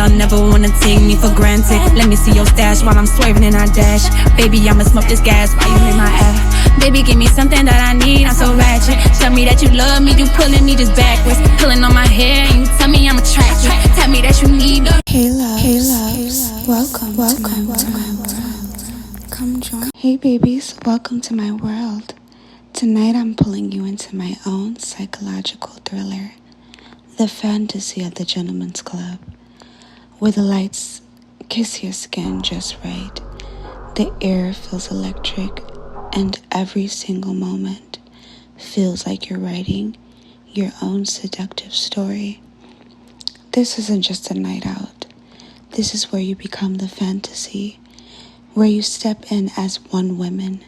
y'all never wanna take me for granted. Let me see your stash while I'm swerving and I dash. Baby, I'ma smoke this gas while you hit my ass. Baby, give me something that I need, I'm so ratchet. Tell me that you love me, you pulling me just backwards. Pulling on my hair and you tell me I'm attractive. Tell me that you need me. Hey loves, welcome to my world. Come join. Hey babies, welcome to my world. Tonight I'm pulling you into my own psychological thriller, the fantasy of the gentleman's club, where the lights kiss your skin just right, the air feels electric, and every single moment feels like you're writing your own seductive story. This isn't just a night out. This is where you become the fantasy, where you step in as one woman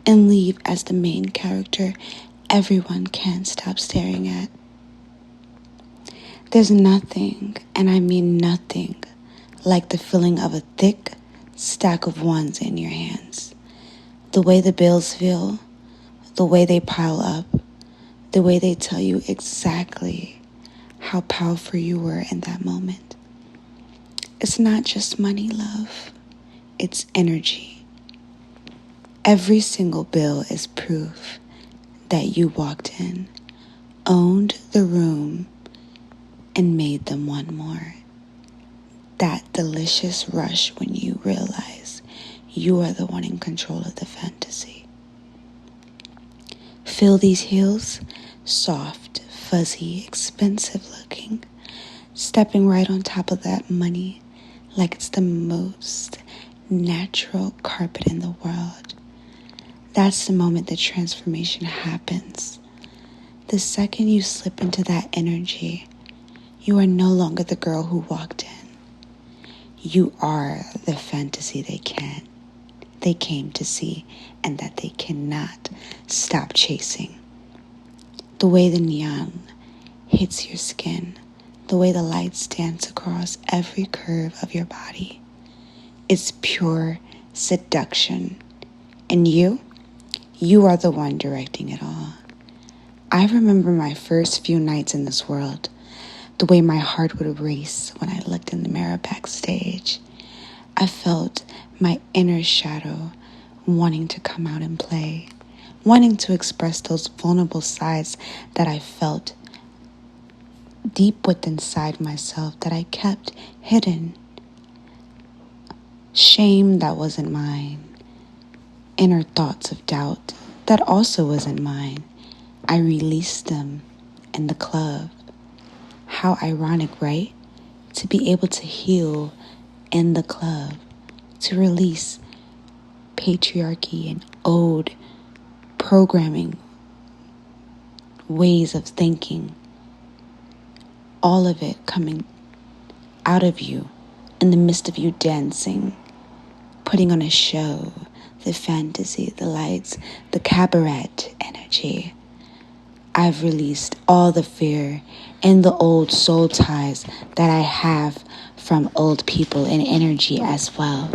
and leave as the main character everyone can't stop staring at. There's nothing, and I mean nothing, like the feeling of a thick stack of ones in your hands. The way the bills feel, the way they pile up, the way they tell you exactly how powerful you were in that moment. It's not just money, love. It's energy. Every single bill is proof that you walked in, owned the room, and made them want more. That delicious rush when you realize you are the one in control of the fantasy. Feel these heels? Soft, fuzzy, expensive looking. Stepping right on top of that money like it's the most natural carpet in the world. That's the moment the transformation happens. The second you slip into that energy, you are no longer the girl who walked in. You are the fantasy they came to see, and that they cannot stop chasing. The way the neon hits your skin, the way the lights dance across every curve of your body, it's pure seduction. And you are the one directing it all. I remember my first few nights in this world, the way my heart would race when I looked in the mirror backstage. I felt my inner shadow wanting to come out and play, wanting to express those vulnerable sides that I felt deep within inside myself that I kept hidden. Shame that wasn't mine, inner thoughts of doubt that also wasn't mine. I released them in the club. How ironic, right? To be able to heal in the club, to release patriarchy and old programming, ways of thinking, all of it coming out of you in the midst of you dancing, putting on a show, the fantasy, the lights, the cabaret energy. I've released all the fear and the old soul ties that I have from old people and energy as well.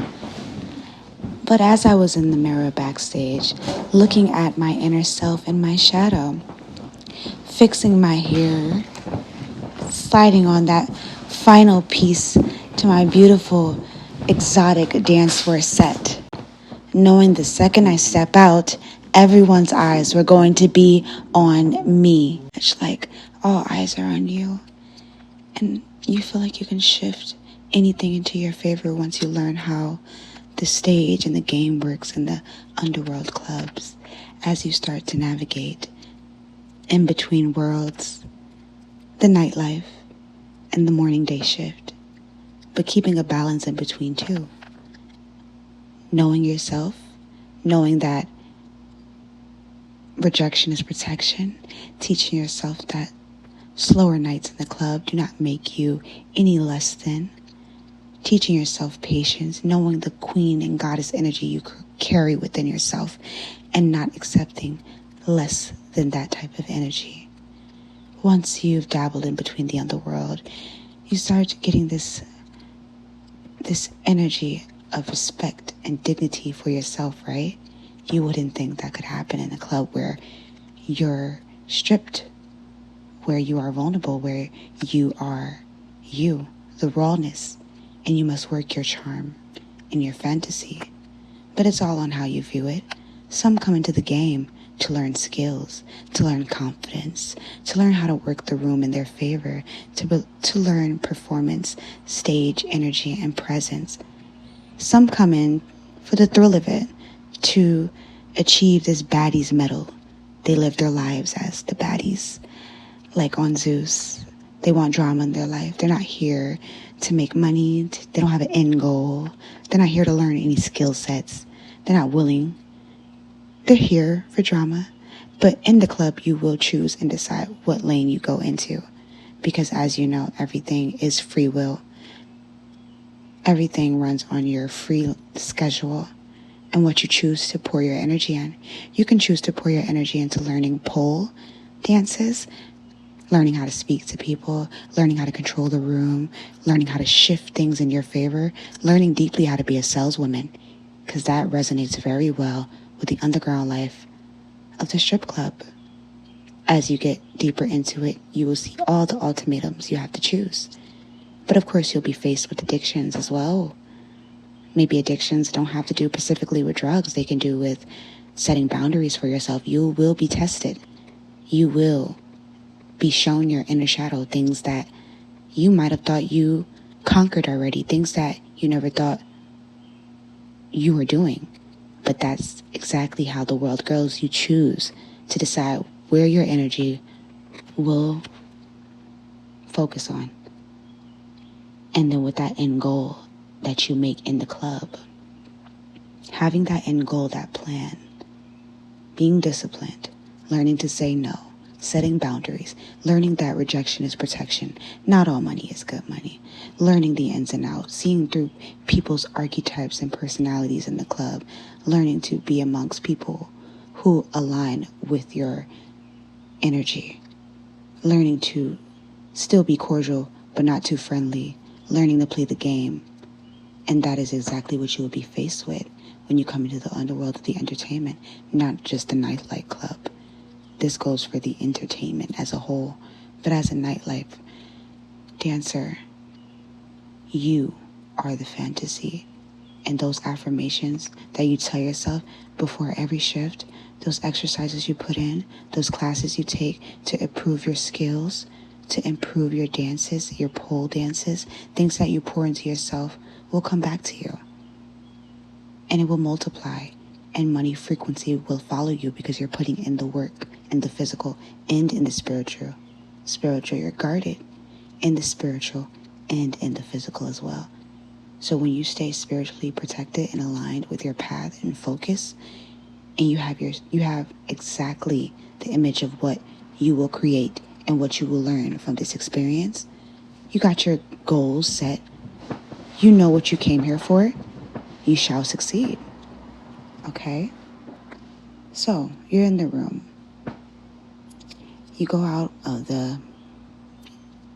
But as I was in the mirror backstage, looking at my inner self and my shadow, fixing my hair, sliding on that final piece to my beautiful exotic dance floor set, knowing the second I step out, everyone's eyes were going to be on me. It's like all eyes are on you. And you feel like you can shift anything into your favor once you learn how the stage and the game works in the underworld clubs, as you start to navigate in between worlds, the nightlife and the morning day shift, but keeping a balance in between too. Knowing yourself, knowing that rejection is protection, teaching yourself that slower nights in the club do not make you any less than, teaching yourself patience, knowing the queen and goddess energy you carry within yourself and not accepting less than that type of energy. Once you've dabbled in between the underworld, you start getting this energy of respect and dignity for yourself, right? You wouldn't think that could happen in a club where you're stripped, where you are vulnerable, where you are you, the rawness, and you must work your charm and your fantasy. But it's all on how you view it. Some come into the game to learn skills, to learn confidence, to learn how to work the room in their favor, to learn performance, stage energy, and presence. Some come in for the thrill of it, to achieve this baddies medal. They live their lives as the baddies, like on Zeus. They want drama in their life. They're not here to make money. They don't have an end goal. They're not here to learn any skill sets. They're not willing. They're here for drama. But in the club, you will choose and decide what lane you go into. Because as you know, everything is free will. Everything runs on your free schedule and what you choose to pour your energy in. You can choose to pour your energy into learning pole dances, learning how to speak to people, learning how to control the room, learning how to shift things in your favor, learning deeply how to be a saleswoman, because that resonates very well with the underground life of the strip club. As you get deeper into it, you will see all the ultimatums you have to choose. But of course, you'll be faced with addictions as well. Maybe addictions don't have to do specifically with drugs. They can do with setting boundaries for yourself. You will be tested. You will be shown your inner shadow, things that you might have thought you conquered already, things that you never thought you were doing. But that's exactly how the world goes. You choose to decide where your energy will focus on. And then with that end goal that you make in the club, having that end goal, that plan, being disciplined, learning to say no, setting boundaries, learning that rejection is protection. Not all money is good money. Learning the ins and outs, seeing through people's archetypes and personalities in the club, learning to be amongst people who align with your energy, learning to still be cordial but not too friendly, learning to play the game. And that is exactly what you will be faced with when you come into the underworld of the entertainment, not just the nightlife club. This goes for the entertainment as a whole. But as a nightlife dancer, you are the fantasy. And those affirmations that you tell yourself before every shift, those exercises you put in, those classes you take to improve your skills, to improve your dances, your pole dances, things that you pour into yourself will come back to you. And it will multiply. And money frequency will follow you because you're putting in the work in the physical and in the spiritual. Spiritual, you're guarded in the spiritual and in the physical as well. So when you stay spiritually protected and aligned with your path and focus, and you have exactly the image of what you will create and what you will learn from this experience, you got your goals set, you know what you came here for, you shall succeed. Okay? So, you're in the room. You go out of the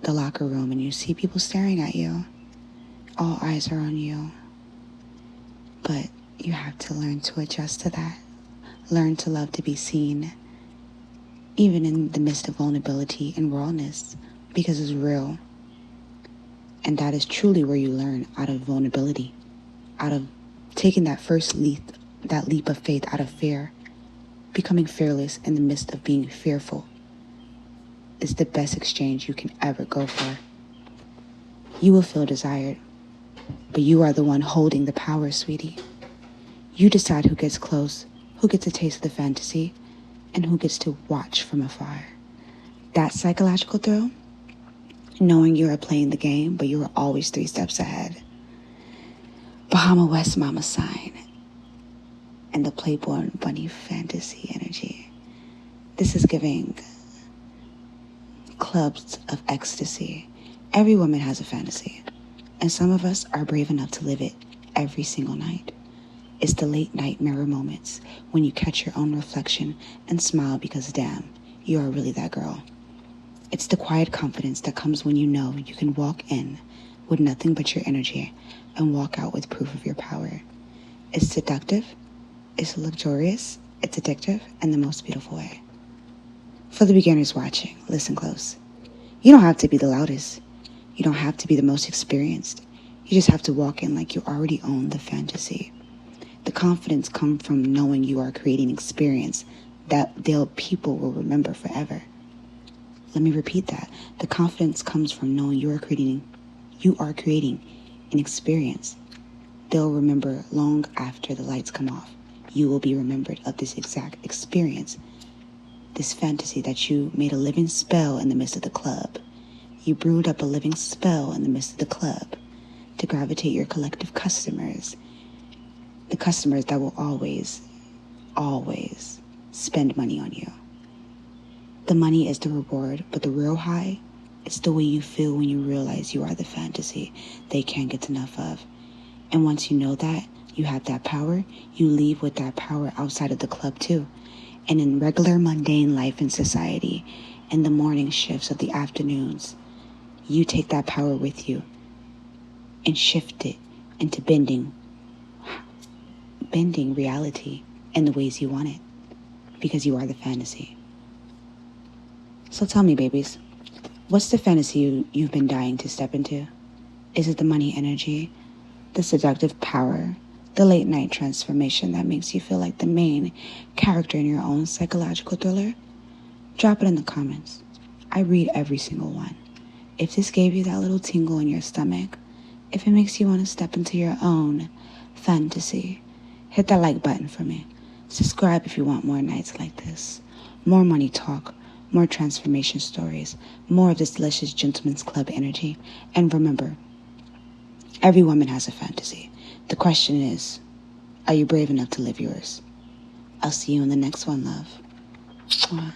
locker room and you see people staring at you. All eyes are on you. But you have to learn to adjust to that. Learn to love to be seen, even in the midst of vulnerability and rawness, because it's real. And that is truly where you learn, out of vulnerability, out of taking that first leap of faith out of fear, becoming fearless in the midst of being fearful. Is the best exchange you can ever go for. You will feel desired, but you are the one holding the power, sweetie. You decide who gets close, who gets a taste of the fantasy, and who gets to watch from afar. That psychological thrill, knowing you are playing the game, but you are always 3 steps ahead. Bahama West Mama sign, and the Playboy Bunny fantasy energy. This is giving clubs of ecstasy. Every woman has a fantasy, and some of us are brave enough to live it every single night. It's the late night mirror moments when you catch your own reflection and smile because damn, you are really that girl. It's the quiet confidence that comes when you know you can walk in with nothing but your energy and walk out with proof of your power. It's seductive, it's luxurious, it's addictive, and the most beautiful way. For the beginners watching, listen close. You don't have to be the loudest. You don't have to be the most experienced. You just have to walk in like you already own the fantasy. The confidence comes from knowing you are creating experience that people will remember forever. Let me repeat that. The confidence comes from knowing you are creating an experience they'll remember long after the lights come off. You will be remembered of this exact experience, this fantasy that you made a living spell in the midst of the club. You brewed up a living spell in the midst of the club to gravitate your collective customers, the customers that will always, always spend money on you. The money is the reward, but the real high is the way you feel when you realize you are the fantasy they can't get enough of. And once you know that, you have that power, you leave with that power outside of the club too. And in regular mundane life in society, in the morning shifts of the afternoons, you take that power with you and shift it into bending reality in the ways you want it, because you are the fantasy. So tell me, babies, what's the fantasy you've been dying to step into? Is it the money energy, the seductive power, the late night transformation that makes you feel like the main character in your own psychological thriller? Drop it in the comments. I read every single one. If this gave you that little tingle in your stomach, if it makes you want to step into your own fantasy, hit that like button for me. Subscribe if you want more nights like this. More money talk, more transformation stories, more of this delicious gentleman's club energy. And remember, every woman has a fantasy. The question is, are you brave enough to live yours? I'll see you in the next one, love. Mwah.